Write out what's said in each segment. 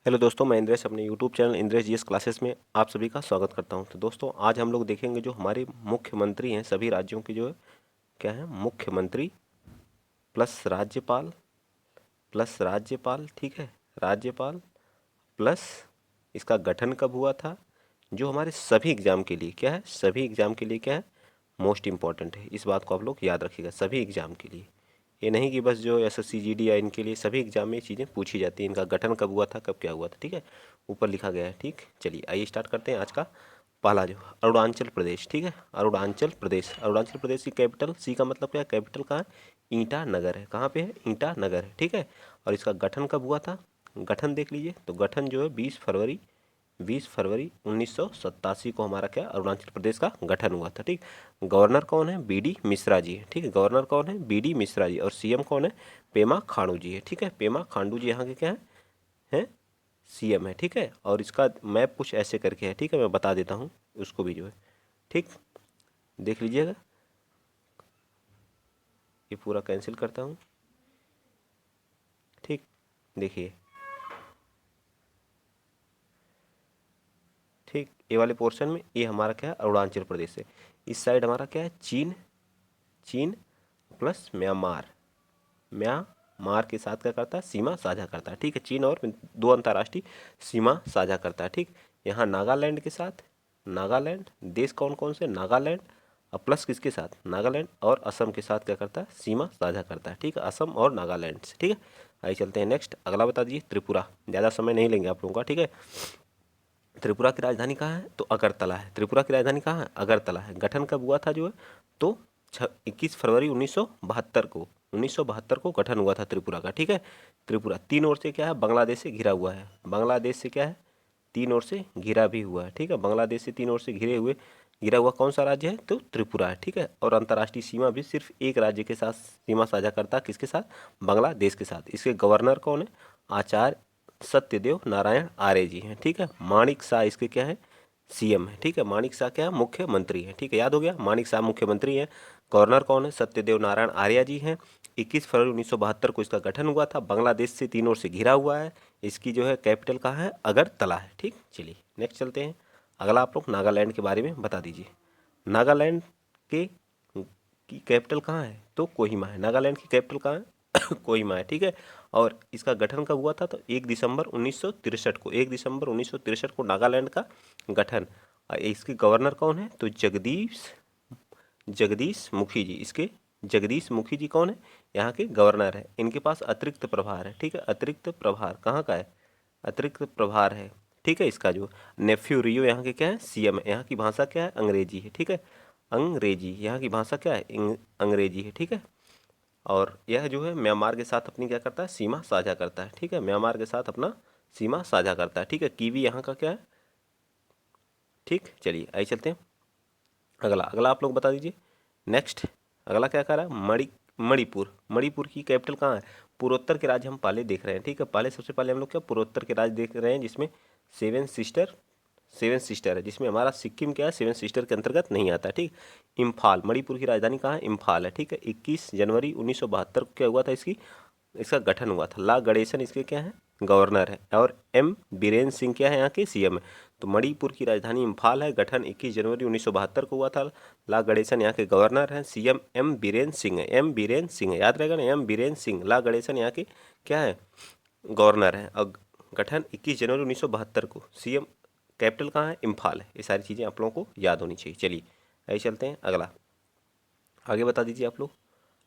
Hello दोस्तों, मैं इंद्रेश अपने YouTube channel Indresh GS classes में आप सभी का स्वागत करता हूं। तो दोस्तों, आज हम लोग देखेंगे जो हमारे मुख्यमंत्री हैं सभी राज्यों के, जो है क्या है, मुख्यमंत्री प्लस राज्यपाल, ठीक है, राज्यपाल प्लस इसका गठन कब हुआ था, जो हमारे सभी एग्जाम के लिए क्या है, सभी एग्जाम के लिए क्या है, मोस्ट इंपॉर्टेंट है। इस बात को आप लोग याद रखिएगा, सभी एग्जाम के लिए। ये नहीं कि बस जो एसएससी जीडी या इनके लिए, सभी एग्जाम में ये चीज़ें पूछी जाती हैं। इनका गठन कब हुआ था, कब क्या हुआ था, ठीक है, ऊपर लिखा गया है। ठीक, चलिए आइए स्टार्ट करते हैं आज का पहला जो अरुणाचल प्रदेश। ठीक है, अरुणाचल प्रदेश की कैपिटल, सी का मतलब क्या है, कैपिटल कहाँ है, ईटानगर है। कहाँ पे है, ईटानगर है। ठीक है, और इसका गठन कब हुआ था, गठन देख लीजिए। तो गठन जो है 20 फरवरी 1987 को हमारा क्या, अरुणाचल प्रदेश का गठन हुआ था। ठीक, गवर्नर कौन है, बीडी मिश्रा जी है। ठीक है, गवर्नर कौन है, बीडी मिश्रा जी, और सीएम कौन है, पेमा खांडू जी है। ठीक है, पेमा खांडू जी यहाँ के क्या हैं, सीएम है। ठीक है, और इसका मैप कुछ ऐसे करके है। ठीक है, मैं बता देता हूँ उसको भी जो है। ठीक, देख लीजिएगा, ये पूरा कैंसिल करता हूँ। ठीक, देखिए, ठीक, ये वाले पोर्शन में ये हमारा क्या है, अरुणाचल प्रदेश है। इस साइड हमारा क्या है, चीन, चीन प्लस म्यांमार, म्यांमार के साथ क्या करता है, सीमा साझा करता है। ठीक है, चीन और दो अंतर्राष्ट्रीय सीमा साझा करता है। ठीक, यहाँ नागालैंड के साथ, नागालैंड देश कौन कौन से, नागालैंड, और प्लस किसके साथ, नागालैंड और असम के साथ क्या करता है, सीमा साझा करता है। ठीक है, असम और नागालैंड से। ठीक है, आइए चलते हैं नेक्स्ट, अगला बता दीजिए, त्रिपुरा। ज़्यादा समय नहीं लेंगे आप लोगों का। ठीक है, त्रिपुरा की राजधानी कहाँ है, तो अगरतला है। त्रिपुरा की राजधानी कहाँ है, अगरतला है। गठन कब हुआ था जो है, तो 21 फरवरी 1972 को, 1972 को गठन हुआ था त्रिपुरा का। ठीक है, त्रिपुरा तीन ओर से क्या है, बांग्लादेश से घिरा हुआ है। बांग्लादेश से क्या है, तीन ओर से घिरा भी हुआ है। ठीक है, बांग्लादेश से तीन ओर से घिरा हुआ कौन सा राज्य है, तो त्रिपुरा है। ठीक है, और अंतर्राष्ट्रीय सीमा भी सिर्फ एक राज्य के साथ सीमा साझा करता है, किसके साथ, बांग्लादेश के साथ। इसके गवर्नर कौन है, आचार्य सत्यदेव नारायण आर्य जी हैं। ठीक है, माणिक शाह इसके क्या है, सीएम है। ठीक है, माणिक शाह क्या है, मुख्यमंत्री है। ठीक है, याद हो गया, माणिक शाह मुख्यमंत्री है। गवर्नर कौन है, सत्यदेव नारायण आर्य जी हैं। 21 फरवरी 1972 को इसका गठन हुआ था। बांग्लादेश से तीन ओर से घिरा हुआ है। इसकी जो है कैपिटल कहाँ है, अगरतला है। ठीक, चलिए नेक्स्ट चलते हैं। अगला आप लोग नागालैंड के बारे में बता दीजिए। नागालैंड के की कैपिटल कहाँ है, तो कोहिमा है। नागालैंड की कैपिटल कहाँ है कोहिमा है। ठीक है, और इसका गठन कब हुआ था, तो 1 दिसंबर 1963 को, 1 दिसंबर 1963 को नागालैंड का गठन। और इसके गवर्नर कौन है, तो जगदीश जगदीश मुखी जी। इसके जगदीश मुखी जी कौन है, यहाँ के गवर्नर है। इनके पास अतिरिक्त प्रभार है। ठीक है, अतिरिक्त प्रभार कहाँ का है, अतिरिक्त प्रभार है। ठीक है, इसका जो नेफ्यू रियो यहाँ के क्या है, सीएम है। यहाँ की भाषा क्या है, अंग्रेजी है। ठीक है, अंग्रेजी, यहाँ की भाषा क्या है, अंग्रेजी है। ठीक है, और यह जो है म्यांमार के साथ अपनी क्या करता है, सीमा साझा करता है। ठीक है, म्यांमार के साथ अपना सीमा साझा करता है। ठीक है, कीवी यहाँ का क्या है। ठीक, चलिए आइए चलते हैं। अगला अगला आप लोग बता दीजिए नेक्स्ट। अगला क्या कह रहा है, मणिपुर। मणिपुर की कैपिटल कहाँ है, पूर्वोत्तर के राज्य हम पहले देख रहे हैं। ठीक है, पहले सबसे पहले हम लोग क्या पूर्वोत्तर के राज्य देख रहे हैं, जिसमें सेवन सिस्टर सेवन सिस्टर है, जिसमें हमारा सिक्किम क्या है, सेवन सिस्टर के अंतर्गत नहीं आता। ठीक, इम्फाल, मणिपुर की राजधानी कहाँ है, इम्फाल है। ठीक है, 21 जनवरी 1972 को क्या हुआ था, इसका गठन हुआ था। ला गणेशन इसके क्या है, गवर्नर है, और एम बीरेन सिंह क्या है, यहाँ के सीएम है। तो मणिपुर की राजधानी इम्फाल है। गठन 21 जनवरी 1972 को हुआ था। ला गणेशन यहाँ के गवर्नर हैं। सीएम एम बीरेन सिंह है, एम बीरेन सिंह है, याद रहेगा ना, एम बीरेन सिंह। ला गणेशन यहाँ के क्या है, गवर्नर है। और गठन 21 जनवरी 1972 को। सीएम, कैपिटल कहाँ है, इम्फाल है। ये सारी चीज़ें आप लोगों को याद होनी चाहिए। चलिए आइए चलते हैं अगला, आगे बता दीजिए आप लोग।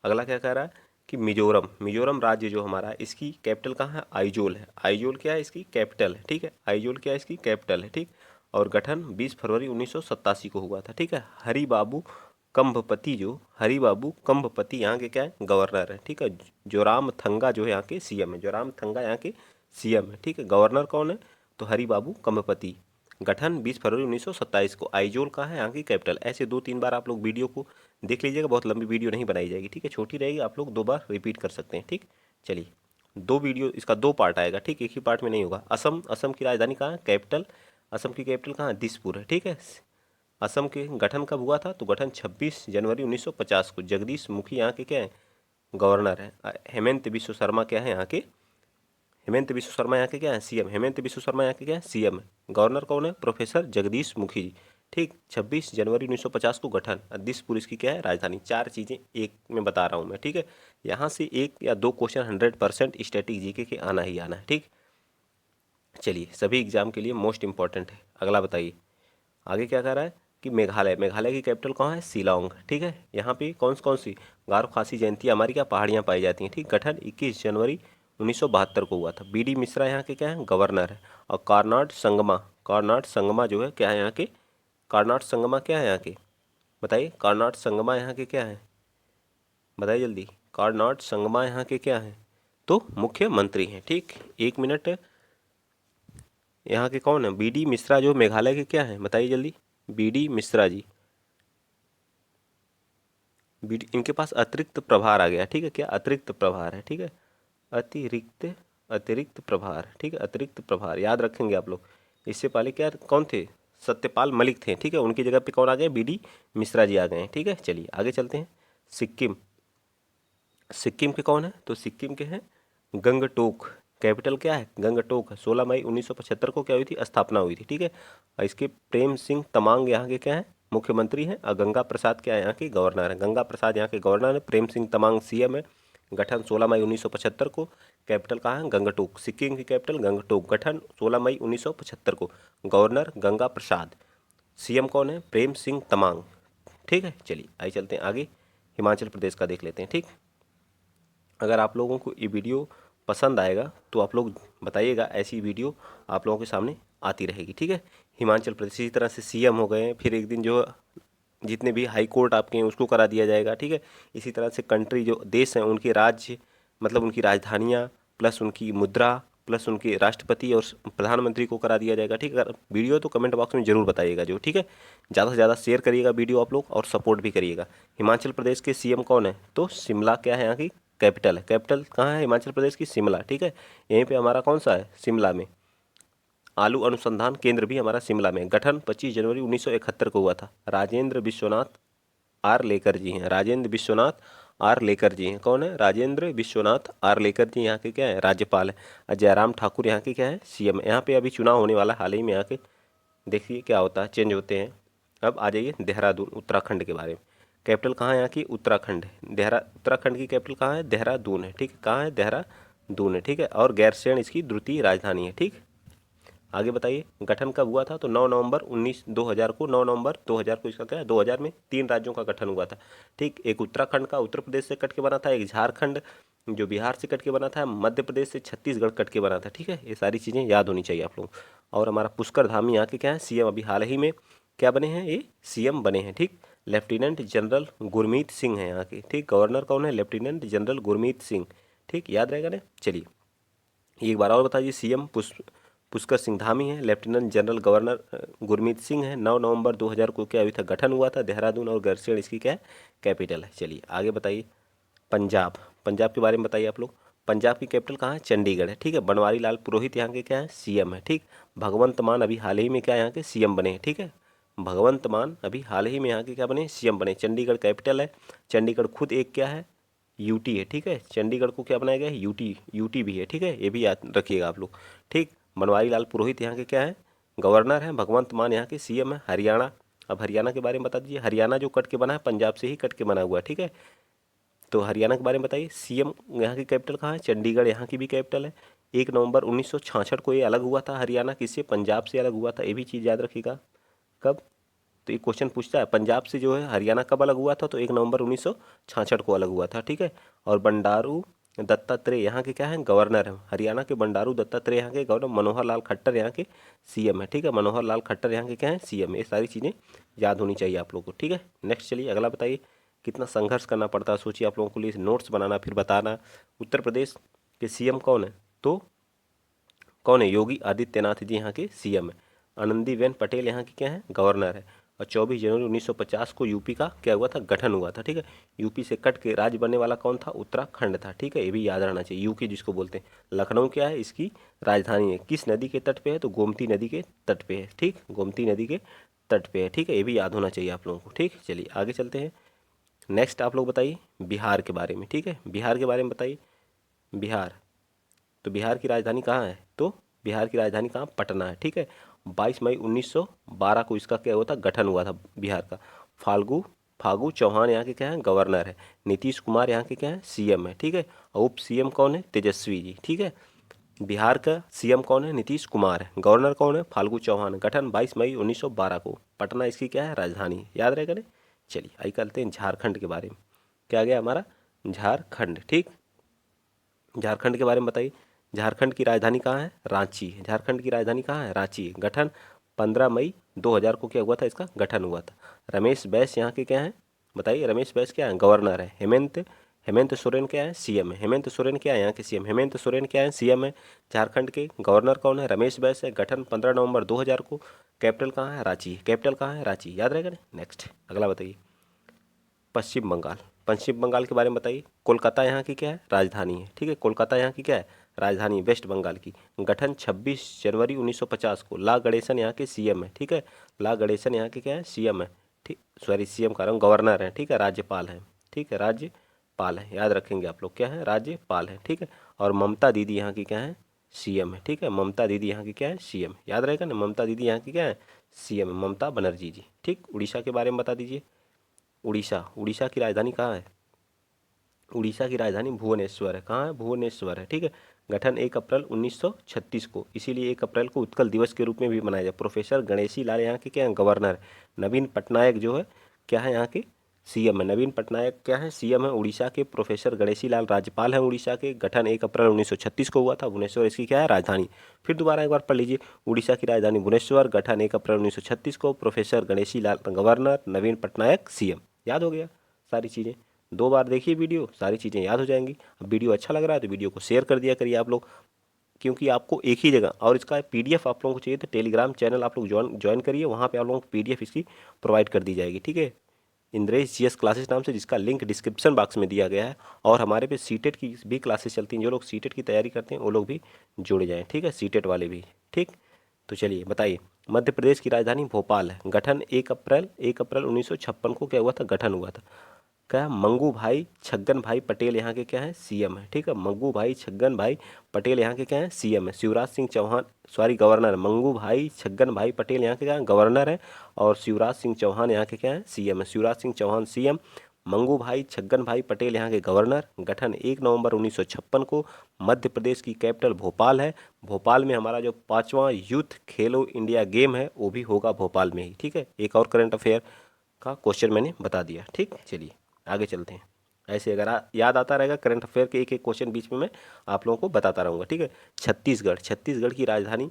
अगला क्या कह रहा है कि मिजोरम, मिजोरम राज्य जो हमारा है, इसकी कैपिटल कहाँ है, आइजोल है। आइजोल क्या है, इसकी कैपिटल है। ठीक है, आइजोल क्या है, इसकी कैपिटल है। ठीक, और गठन 20 फरवरी 1987 को हुआ था। ठीक है, हरि बाबू कंभपति यहाँ के क्या है, गवर्नर है। ठीक है, जोराम थंगा जो है यहाँ के सीएम है। जोराम थंगा यहाँ के सीएम है। ठीक है, गवर्नर कौन है, तो हरि बाबू कंभपति। गठन 20 फरवरी 1927 को। आइजोल कहाँ है, यहाँ की कैपिटल। ऐसे दो तीन बार आप लोग वीडियो को देख लीजिएगा, बहुत लंबी वीडियो नहीं बनाई जाएगी। ठीक है, छोटी रहेगी, आप लोग दो बार रिपीट कर सकते हैं। ठीक, चलिए, दो वीडियो, इसका दो पार्ट आएगा। ठीक, एक ही पार्ट में नहीं होगा। असम, असम की राजधानी कहाँ है, कैपिटल, असम की कैपिटल कहाँ है, दिसपुर है। ठीक है, असम के गठन कब हुआ था, तो गठन 26 जनवरी 1950 को। जगदीश मुखी यहाँ के क्या है, गवर्नर है। हेमंत बिश्व शर्मा क्या है, यहाँ के हेमंत बिश्व शर्मा यहाँ के क्या है? सीएम। हेमंत बिश्व शर्मा यहाँ के क्या है? सीएम है। गवर्नर कौन है? प्रोफेसर जगदीश मुखी जी। ठीक, 26 जनवरी 1950 को गठन। दिसपुर इसकी क्या है? राजधानी। चार चीज़ें एक में बता रहा हूँ मैं, ठीक है। यहाँ से एक या दो क्वेश्चन 100% स्टैटिक जीके के आना ही आना है, ठीक। चलिए, सभी एग्जाम के लिए मोस्ट इंपॉर्टेंट है। अगला बताइए, आगे क्या कह रहा है कि मेघालय, मेघालय की कैपिटल कहाँ है? शिलांग, ठीक है। यहाँ पे कौन सी गारो खासी जयंती हमारी क्या पहाड़ियाँ पाई जाती हैं, ठीक। गठन 21 जनवरी 1972 को हुआ था। बीडी मिश्रा यहाँ के क्या है? गवर्नर है। और कार्नाड संगमा, कार्नाड संगमा जो है क्या है यहाँ के? कार्नाड संगमा क्या है यहाँ के? बताइए, कार्नाड संगमा यहाँ के क्या है? बताइए जल्दी, कार्नाड संगमा यहाँ के क्या है? तो मुख्यमंत्री हैं, ठीक। 1 मिनट, यहाँ के कौन है? बीडी मिश्रा जो मेघालय के क्या है? बताइए जल्दी, बीडी मिश्रा जी। बीडी, इनके पास अतिरिक्त प्रभार आ गया, ठीक है। क्या अतिरिक्त प्रभार है? ठीक है, अतिरिक्त, अतिरिक्त प्रभार, ठीक है, अतिरिक्त प्रभार याद रखेंगे आप लोग। इससे पहले क्या कौन थे? सत्यपाल मलिक थे, ठीक है। उनकी जगह पे कौन आ गए? बीडी मिश्रा जी आ गए हैं, ठीक है। चलिए आगे चलते हैं। सिक्किम, सिक्किम के कौन है? तो सिक्किम के हैं गंगटोक। कैपिटल क्या है? गंगटोक है। 16 मई 1975 को क्या हुई थी? स्थापना हुई थी, ठीक है। और इसके प्रेम सिंह तमांग यहाँ के क्या है? मुख्यमंत्री हैं। और गंगा प्रसाद क्या है? यहाँ के गवर्नर है। गंगा प्रसाद यहाँ के गवर्नर है। प्रेम सिंह तमांग सीएम है। गठन 16 मई 1975 को। कैपिटल कहाँ है? गंगटोक। सिक्किम की कैपिटल गंगटोक। गठन 16 मई 1975 को। गवर्नर गंगा प्रसाद। सीएम कौन है? प्रेम सिंह तमांग, ठीक है। चलिए आइए चलते हैं आगे। हिमाचल प्रदेश का देख लेते हैं, ठीक। अगर आप लोगों को ये वीडियो पसंद आएगा तो आप लोग बताइएगा, ऐसी वीडियो आप लोगों के सामने आती रहेगी, ठीक है। हिमाचल प्रदेश इसी तरह से सीएम हो गए, फिर एक दिन जो जितने भी हाई कोर्ट आपके हैं उसको करा दिया जाएगा, ठीक है। इसी तरह से कंट्री जो देश हैं उनके राज्य, मतलब उनकी राजधानियाँ प्लस उनकी मुद्रा प्लस उनके राष्ट्रपति और प्रधानमंत्री को करा दिया जाएगा, ठीक है। अगर वीडियो तो कमेंट बॉक्स में जरूर बताइएगा जो, ठीक है। ज़्यादा से ज़्यादा शेयर करिएगा वीडियो आप लोग, और सपोर्ट भी करिएगा। हिमाचल प्रदेश के सीएम कौन है? तो शिमला क्या है यहाँ की? कैपिटल है। कैपिटल कहाँ है हिमाचल प्रदेश की? शिमला, ठीक है। यहीं पे हमारा कौन सा है? शिमला में। आलू अनुसंधान केंद्र भी हमारा शिमला में। गठन 25 जनवरी 1971 को हुआ था। राजेंद्र विश्वनाथ आर लेकर जी हैं। राजेंद्र विश्वनाथ आर लेकर जी हैं। कौन है? राजेंद्र विश्वनाथ आर लेकर जी यहाँ के क्या है? राज्यपाल है। और जयराम ठाकुर यहाँ के क्या है? सीएम है। यहाँ पे अभी चुनाव होने वाला हाल ही में, यहाँ के देखिए क्या होता है, चेंज होते हैं। अब आ जाइए देहरादून, उत्तराखंड के बारे में। कैपिटल कहाँ है यहाँ की? उत्तराखंड है। उत्तराखंड की कैपिटल कहाँ है? देहरादून है, ठीक है। कहाँ है? देहरादून है, ठीक है। और गैरसैंण इसकी द्वितीय राजधानी है, ठीक। आगे बताइए, गठन कब हुआ था? तो 9 नवंबर 2000 को, 9 नवंबर 2000 को इसका क्या है? 2000 में 3 राज्यों का गठन हुआ था, ठीक। एक उत्तराखंड का उत्तर प्रदेश से कट के बना था, एक झारखंड जो बिहार से कट के बना था, मध्य प्रदेश से छत्तीसगढ़ कट के बना था, ठीक है। ये सारी चीज़ें याद होनी चाहिए आप लोग। और हमारा पुष्कर धामी यहाँ के क्या है? सीएम। अभी हाल ही में क्या बने हैं? ये सीएम बने हैं, ठीक। लेफ्टिनेंट जनरल गुरमीत सिंह है यहाँ के, ठीक। गवर्नर कौन है? लेफ्टिनेंट जनरल गुरमीत सिंह, ठीक। याद रहेगा ना। चलिए एक बार और बताइए, सीएम पुष्कर सिंह धामी है, lieutenant general governor Gurmeet Singh है। 9 नवंबर 2000 को क्या हुआ था? गठन हुआ था। देहरादून और गैरसैंण इसकी क्या है? कैपिटल है। चलिए आगे बताइए, पंजाब, पंजाब के बारे में बताइए आप लोग। पंजाब की कैपिटल कहाँ है? चंडीगढ़ है, ठीक है। बनवारी लाल पुरोहित यहाँ के क्या है? सीएम है, ठीक। भगवंत मान अभी हाल ही में क्या यहाँ के? सीएम बने हैं, ठीक है। भगवंत मान अभी हाल ही में यहाँ के क्या बने? सीएम बने। चंडीगढ़ कैपिटल है। चंडीगढ़ खुद एक क्या है? यूटी है, ठीक है। चंडीगढ़ को क्या बनाया गया है? यूटी, यूटी भी है, ठीक है। ये भी याद रखिएगा आप लोग, ठीक। बनवारी लाल पुरोहित यहाँ के क्या है? गवर्नर हैं। भगवंत मान यहाँ के सीएम है। हरियाणा, अब हरियाणा के बारे में बता दीजिए। हरियाणा जो कट के बना है पंजाब से ही कट के बना हुआ है, ठीक है। तो हरियाणा के बारे में बताइए। सीएम यहाँ की कैपिटल कहाँ है? चंडीगढ़ यहाँ की भी कैपिटल है। 1 नवंबर 1966 को ये अलग हुआ था। हरियाणा किससे? पंजाब से अलग हुआ था। ये भी चीज़ याद रखिएगा। कब? तो ये क्वेश्चन पूछता है पंजाब से जो है हरियाणा कब अलग हुआ था? तो 1 नवंबर 1966 को अलग हुआ था, ठीक है। और बंडारू दत्तात्रेय यहाँ के क्या है? गवर्नर है। हरियाणा के बंडारू दत्तात्रेय यहाँ के गवर्नर। मनोहर लाल खट्टर यहाँ के सीएम है, ठीक है। मनोहर लाल खट्टर यहाँ के क्या है? सीएम है। ये सारी चीज़ें याद होनी चाहिए आप लोगों को, ठीक है। नेक्स्ट चलिए अगला बताइए, कितना संघर्ष करना पड़ता है सोचिए आप लोगों के लिए, नोट्स बनाना फिर बताना। उत्तर प्रदेश के सीएम कौन है? तो कौन है? योगी आदित्यनाथ जी यहाँ के सीएम है। आनंदीबेन पटेल यहाँ की क्या है? गवर्नर है। और 24 जनवरी 1950 को यूपी का क्या हुआ था? गठन हुआ था, ठीक है। यूपी से कट के राज्य बनने वाला कौन था? उत्तराखंड था, ठीक है। ये भी याद रहना चाहिए। यूपी जिसको बोलते हैं। लखनऊ क्या है? इसकी राजधानी है। किस नदी के तट पे है? तो गोमती नदी के तट पे है, ठीक। गोमती नदी के तट पे है, ठीक है। ये भी याद होना चाहिए आप लोगों को, ठीक। चलिए आगे चलते हैं। नेक्स्ट आप लोग बताइए बिहार के बारे में, ठीक है। बिहार के बारे में बताइए। बिहार, तो बिहार की राजधानी कहाँ है? तो बिहार की राजधानी कहाँ? पटना है। ठीक है, 22 मई 1912 को इसका क्या हुआ था? गठन हुआ था बिहार का। फाल्गु फागू चौहान यहाँ के क्या है? गवर्नर है। नीतीश कुमार यहाँ के क्या है? सीएम है। ठीक है, और उप सीएम कौन है? तेजस्वी जी। ठीक है, बिहार का सीएम कौन है? नीतीश कुमार है। गवर्नर कौन है? फाल्गु चौहान। गठन 22 मई 1912 को। पटना इसकी क्या है? राजधानी। याद रहेगा ना? चलिए आइए करते हैं झारखंड के बारे में। क्या आ गया हमारा? झारखंड। ठीक, झारखंड के बारे में बताइए। झारखंड की राजधानी कहाँ है? रांची। झारखंड की राजधानी कहाँ है? रांची। गठन 15 मई 2000 को क्या हुआ था? इसका गठन हुआ था। रमेश बैस यहाँ के क्या हैं? बताइए, रमेश बैस क्या है? गवर्नर है। हेमंत हेमंत सोरेन क्या है? सीएम है। हेमंत सोरेन क्या है? यहाँ के सीएम। हेमंत सोरेन क्या है? सीएम है। झारखंड के गवर्नर कौन है? रमेश बैस है। गठन 15 नवंबर 2000 को। कैपिटल कहाँ है? रांची। कैपिटल कहाँ है? रांची। याद रहेगा ना? नेक्स्ट अगला बताइए। पश्चिम बंगाल। पश्चिम बंगाल के बारे में बताइए। कोलकाता यहाँ की क्या है? राजधानी है। ठीक है, कोलकाता यहाँ की क्या है? राजधानी, वेस्ट बंगाल की। गठन 26 जनवरी 1950 को। ला गणेशन यहाँ के सीएम है। ठीक है, ला गणेशन यहाँ के क्या है? सीएम है। ठीक, सॉरी सीएम का रहा गवर्नर है। ठीक है, राज्यपाल है। ठीक है, राज्यपाल है, याद रखेंगे आप लोग, क्या है? राज्यपाल है। ठीक है, और ममता दीदी यहाँ की क्या है? सीएम है। ठीक है, ममता दीदी यहाँ की क्या है? सीएम। याद रहेगा ना? ममता दीदी यहाँ की क्या है? सीएम है, ममता बनर्जी जी। ठीक, उड़ीसा के बारे में बता दीजिए। उड़ीसा। उड़ीसा की राजधानी कहाँ है? उड़ीसा की राजधानी भुवनेश्वर है। कहाँ है? भुवनेश्वर है। ठीक है, गठन 1 अप्रैल 1936 को। इसीलिए 1 अप्रैल को उत्कल दिवस के रूप में भी मनाया जाए। प्रोफेसर गणेशी लाल यहाँ के क्या है? गवर्नर। नवीन पटनायक जो है क्या है? यहाँ के सीएम है। नवीन पटनायक क्या है? सीएम है उड़ीसा के। प्रोफेसर गणेशी लाल राज्यपाल हैं उड़ीसा के। गठन 1 अप्रैल 1936 को हुआ था। भुवनेश्वर इसकी क्या है? राजधानी। फिर दोबारा एक बार पढ़ लीजिए। उड़ीसा की राजधानी भुवनेश्वर। गठन 1 अप्रैल 1936 को। Professor Ganeshi Lal governor. नवीन पटनायक सीएम। याद हो गया सारी चीज़ें? 2 बार देखिए वीडियो, सारी चीज़ें याद हो जाएंगी। अब वीडियो अच्छा लग रहा है तो वीडियो को शेयर कर दिया करिए आप लोग, क्योंकि आपको एक ही जगह, और इसका पीडीएफ आप लोगों को चाहिए तो टेलीग्राम चैनल आप लोग ज्वाइन करिए, वहाँ पे आप लोगों को पीडीएफ इसकी प्रोवाइड कर दी जाएगी। ठीक है, इंद्रेश जीएस क्लासेस नाम से, जिसका लिंक डिस्क्रिप्शन बॉक्स में दिया गया है। और हमारे पे सीटेट की भी क्लासेस चलती हैं, जो लोग सीटेट की तैयारी करते हैं वो लोग भी जुड़ जाएँ। ठीक है, सीटेट वाले भी। ठीक, तो चलिए बताइए। मध्य प्रदेश की राजधानी भोपाल है। गठन 1 अप्रैल 1956 को क्या हुआ था? गठन हुआ था। क्या? मंगू भाई छगन भाई पटेल यहाँ के क्या है? सीएम है। ठीक है, मंगू भाई छगन भाई पटेल यहाँ के क्या है? सीएम है। शिवराज सिंह चौहान, सॉरी गवर्नर है। मंगू भाई छगन भाई पटेल यहाँ के क्या है? गवर्नर है। और शिवराज सिंह चौहान यहाँ के क्या है? सीएम है। शिवराज सिंह चौहान सीएम, मंगू भाई छगन भाई पटेल यहाँ के गवर्नर। गठन 1 नवंबर 1956 को। मध्य प्रदेश की कैपिटल भोपाल है। भोपाल में हमारा जो 5वां यूथ खेलो इंडिया गेम है वो भी होगा भोपाल में ही। ठीक है, एक और करंट अफेयर का क्वेश्चन मैंने बता दिया। ठीक, चलिए आगे चलते हैं। ऐसे अगर याद आता रहेगा करंट अफेयर के एक एक क्वेश्चन बीच में मैं आप लोगों को बताता रहूँगा। ठीक है, छत्तीसगढ़। छत्तीसगढ़ की राजधानी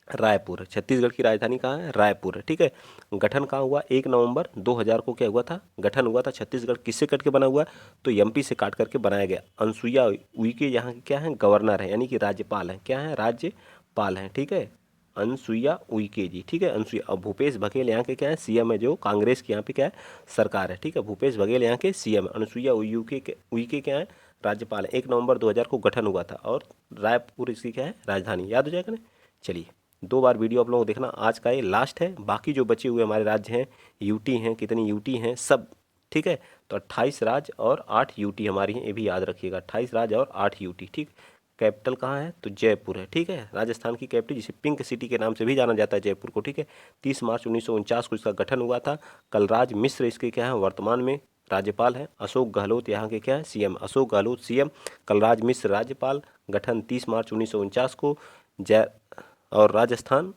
रायपुर है। छत्तीसगढ़ की राजधानी कहाँ है? रायपुर है। ठीक है, गठन कहाँ हुआ? 1 नवंबर 2000 को क्या हुआ था? गठन हुआ था। छत्तीसगढ़ किससे कट के बना हुआ है? तो एमपी से काट करके बनाया गया। अनसुईया उइके यहाँ के क्या है? गवर्नर है, यानी कि राज्यपाल है। क्या है? राज्यपाल है। ठीक है, अनसुईया उइके जी। ठीक है, अनसुईया। और भूपेश बघेल यहाँ के क्या है? सीएम है, जो कांग्रेस की यहाँ पे क्या है? सरकार है। ठीक है, भूपेश बघेल यहाँ के सीएम है। अनसुईया उइके क्या है? राज्यपाल है। 1 नवंबर 2000 को गठन हुआ था, और रायपुर इसकी क्या है? राजधानी। याद हो जाएगा ना? चलिए 2 बार वीडियो आप लोगों को देखना, आज का ये लास्ट है। बाकी जो बचे हुए हमारे राज्य हैं, यूटी हैं, कितनी यूटी हैं सब। ठीक है, तो 28 राज्य और 8 यूटी हमारी हैं, ये भी याद रखिएगा। 28 राज्य और 8 यूटी। ठीक, कैपिटल कहाँ है? तो जयपुर है। ठीक है, राजस्थान की कैपिटल, जिसे पिंक सिटी के नाम से भी जाना जाता है जयपुर को। ठीक है, 30 मार्च 1949 को इसका गठन हुआ था। कलराज मिश्र इसके क्या है? वर्तमान में राज्यपाल है। अशोक गहलोत यहाँ के क्या है? सीएम। अशोक गहलोत सीएम, कलराज मिश्र राज्यपाल। गठन 30 मार्च 1949 को। जय और राजस्थान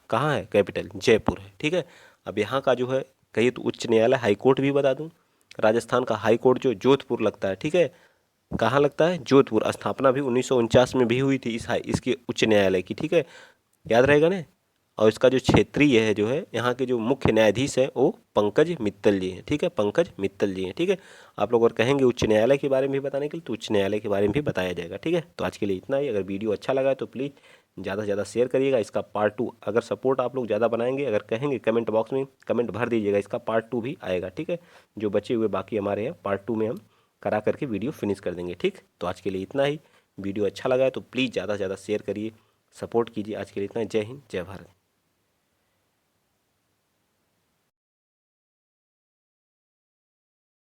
कहाँ है? कैपिटल जयपुर है। ठीक है, अब यहाँ का जो है कहिए तो उच्च न्यायालय, हाई कोर्ट भी बता दूँ। राजस्थान का हाई कोर्ट जो जोधपुर लगता है। ठीक है, कहाँ लगता है? जोधपुर। स्थापना भी 1949 में भी हुई थी इसके उच्च न्यायालय की। ठीक है, याद रहेगा ना? और इसका जो क्षेत्रीय है जो है, यहाँ के जो मुख्य न्यायाधीश हैं वो पंकज मित्तल जी हैं। ठीक है, पंकज मित्तल जी हैं। ठीक है, आप लोग अगर कहेंगे उच्च न्यायालय के बारे में भी बताने के लिए तो उच्च न्यायालय के बारे में भी बताया जाएगा। ठीक है, तो आज के लिए इतना ही। अगर वीडियो अच्छा लगा है तो प्लीज़ ज़्यादा से ज़्यादा शेयर करिएगा। इसका पार्ट 2 अगर सपोर्ट आप लोग ज़्यादा बनाएंगे, अगर कहेंगे कमेंट बॉक्स में कमेंट भर दीजिएगा, इसका पार्ट 2 भी आएगा। ठीक है, जो बचे हुए बाकी हमारे हैं पार्ट 2 में हम करा करके वीडियो फिनिश कर देंगे। ठीक, तो आज के लिए इतना ही। वीडियो अच्छा लगा है तो प्लीज़ ज़्यादा से ज़्यादा शेयर करिए, सपोर्ट कीजिए। आज के लिए इतना ही। जय हिंद, जय भारत।